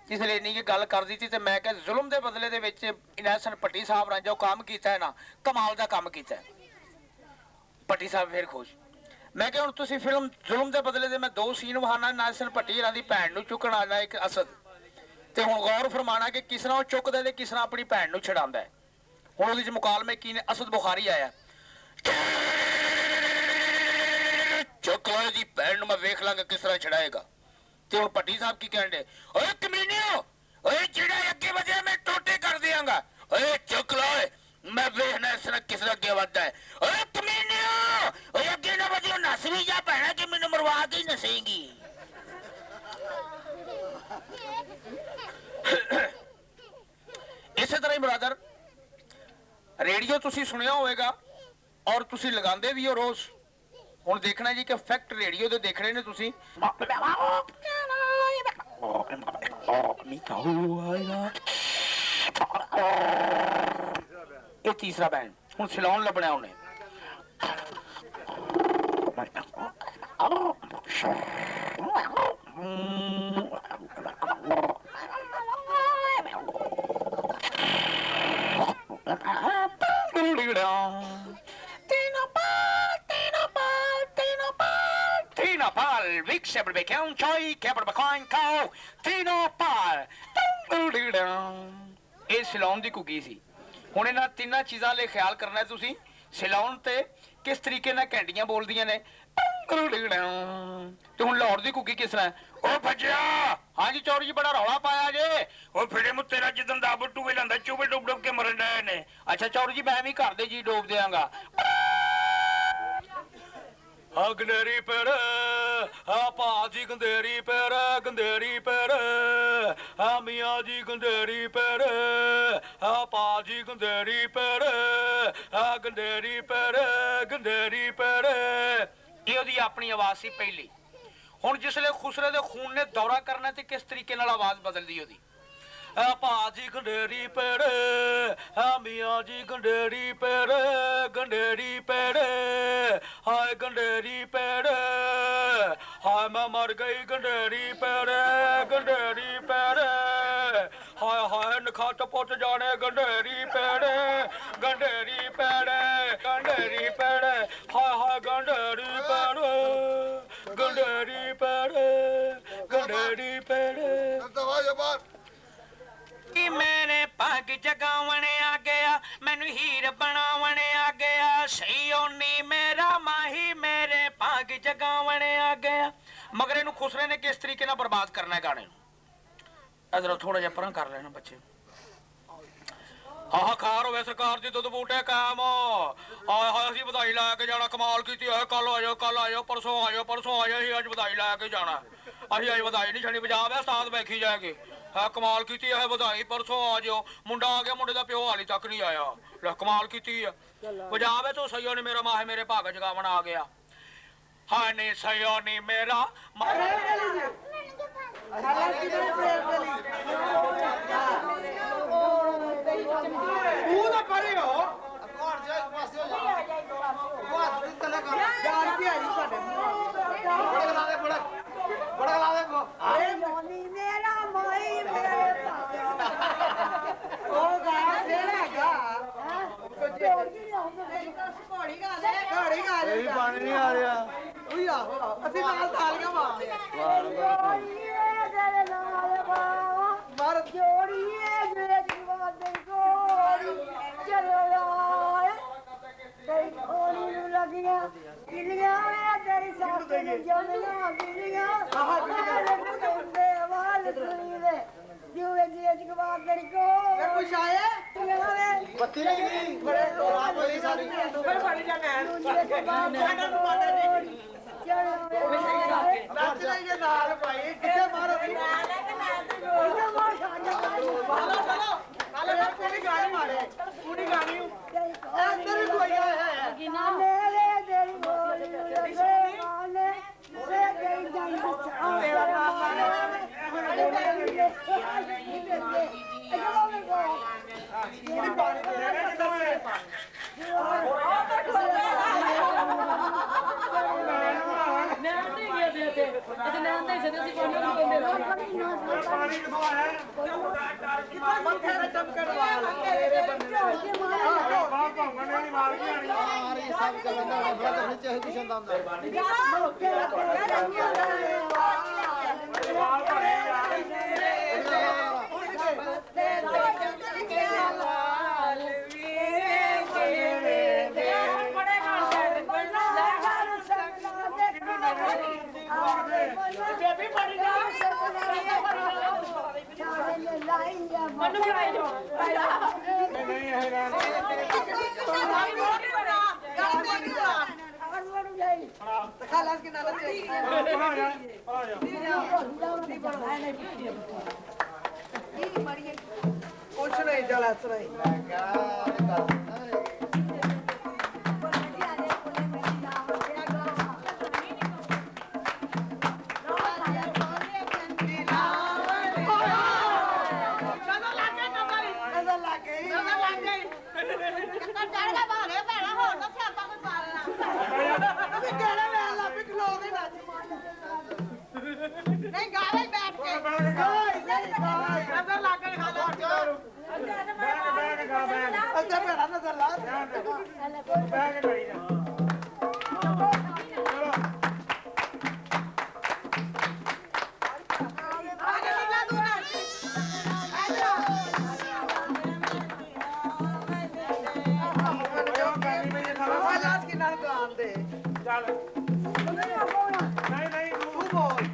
इसलिए नहीं गल कर दी थी। तो मैं क्या जुल्म के बदले दे विच इन्हें हसन भट्टी साहब ने जो काम किया है ना, कमाल का काम किया है। भट्टी साहब फिर खुश। मैं क्या हुण तुसीं फिल्म जुल्म के बदले दे मैं दो सीन वहाना, ना हसन भट्टी इन्हां दी भैन नूं चुकण आना एक असद, तो हुण गौर फरमाना कि किस तरह चुकदा ते किस तरह अपनी भैन नूं छड़ांदा है। हुण उहदे च मुकालमे की ने, असद बुखारी आया चुक लो दी भैन नूं मैं वेख लांगा किस तरह छड़ाएगा। ते हुण भट्टी साहब की कहण दे, ओए कमीनियो, ओए जिहड़ा अगे वधे मैं टोटे कर देंगा, ओए चुक लो, मैं वेखना इस तरह किस तरह अगे वधदा है। ओए कमीनियो, ओए अगे ना वधियो, नस भी जा भैणा कि मैनूं मरवा के ही नसेंगी। इस तरह ही ब्रदर रेडियो तुसी सुनिया होगा और तुसी लगांदे भी हो रोज। हुण देखना जी कि फैक्ट रेडियो दे देखने ने तुसी। ये तीसरा बैंड हुण सिलौन लभना उन्हें। सिलौन की घुग्गी सी। हुण इन्हां तिन्नां चीज़ां ले ख्याल करना है तुसीं। सिलौन ते किस तरीके नाल घंटियां बोलदियां ने। ते हुण लाहौर दी घुग्गी किस तरह? ओ भज्जिया, हाँ जी चौरी जी बड़ा रौला पाया जे। ओ फिरे मु तेरा जिदन दा टूबे लंदा चूबे डुब डुब के मरन डे ने। अच्छा चौरी जी मैं भी घर दे जी डोब देंगा। गंधेरी पेड़ भाजी गंधेरी पेड़ गंधेरी पेड़ मियाँ जी गंधेरी पेड़ भाजी गंधेरी पेड़ गंधेरी पेड़ गंधेरी पेड़। ये ओदी अपनी आवाज सी पहली। हुण जिसले खुसरे दे खून ने दौरा करना ते किस तरीके नाल आवाज बदलदी ओदी। भाजी गंधेरी पेड़ मियाँ जी गंधेरी पेड़ गंधेरी पेड़ हाय गंधेरी पेड़ हाय मैं मर गई गंधेरी पेड़ गंधेरी पेड़ हाय हाय नखत पुट जाने गंधेरी पेड़ गंधेरी पेड़ गंधेरी पेड़ हाय हाय गंधेरी पेड़ गंधेरी पेड़ गंधेरी पेड़। मेरे पग जगावने आ गया मैनू हीर बनावने आ गया सही होनी मेरा माही मेरे पग जगावने आ गया। मगर इनू खुसरे ने किस तरीके ना बर्बाद करना है गाने। इधर थोड़ा जिहा परां कर लेना बच्चे। हाहाकार होवे सरकार दी दुध बूटे कायम हाय हाय असीं बधाई लैके जाना कमाल कीती है कल आ जाओ परसों आ जाओ अज बधाई लैके जाना असीं अज बधाई नहीं छड़ी बजा वे उस्ताद बैखी जाएगी है कमाल कीती है बधाई परसों आ जाओ मुंडा आ गया मुंडे दा प्यो हाली तक नहीं आया ले कमाल कीती है बजावे तो सही ने मेरा माह मेरे भाग जगावन आ गया हाय नहीं सही नहीं मेरा पानी नहीं आ रहा ਪਾਣੀ ਕਿਥੋਂ ਆਇਆ ਮੱਥੇ ਤੇ ਚਮਕਣ ਵਾਲਾ ਮੇਰੇ ਬੰਦੇ ਬਾਹਰ ਭੌਂਗਣ ਨਹੀਂ ਮਾਰ ਕੇ ਆਣੀ ਸਾਰੀ ਸਭ ਗੱਲਾਂ ਦਾ ਵੱਡਾ ਤਾਂ ਨਹੀਂ ਚਾਹੀਦੀ ਸ਼ੰਦਾ ਹੁੰਦਾ कुछ नहीं चला नहीं नहीं गावे बैठ के नजर लग गई खाला अंदर मेरा नजर ला बैग करी जा आगे निकला तू ना आज की नाल को आंदे ਚੱਲ ਨਹੀਂ ਨਹੀਂ तू बोल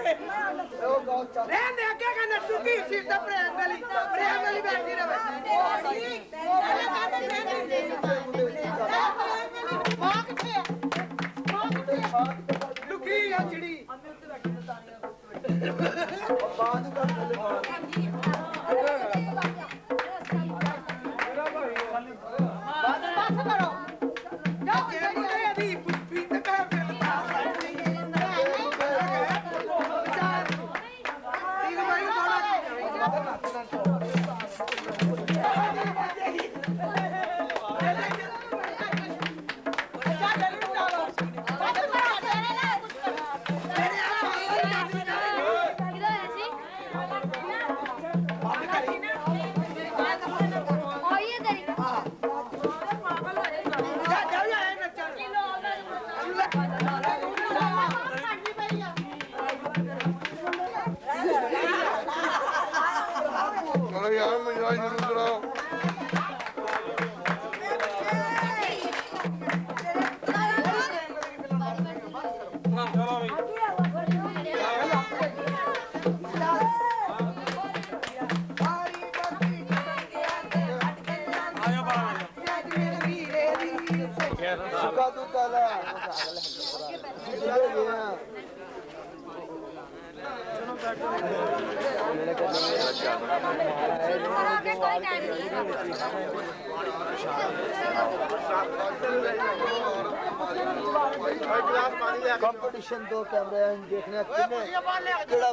ਰਹਿਣ ਦੇ ਅੱਗੇ ਕਾ ਨੱਟੂ ਕੀ ਸੀਟ ਤੇ ਪ੍ਰੇਮ ਵਾਲੀ ਬੈਠੀ ਰਵੇ ਮਾਂ ਕਿੱਥੇ ਆ ਮਾਂ ਕਿੱਥੇ ਆ ਲੁਕੀ ਆ ਚਿੜੀ ਬਸ ਕਰੋ ਜਾਓ ਇਹਦੀ ਪੁੱਪੀ ਤੇ ਕਹਿ ਫਿਰ यार मजा जरूर कराओ सुखा तू ताला कंपटीशन दो कैमरे देखने केड़ा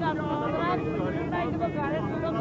ਕਰ ਦੋ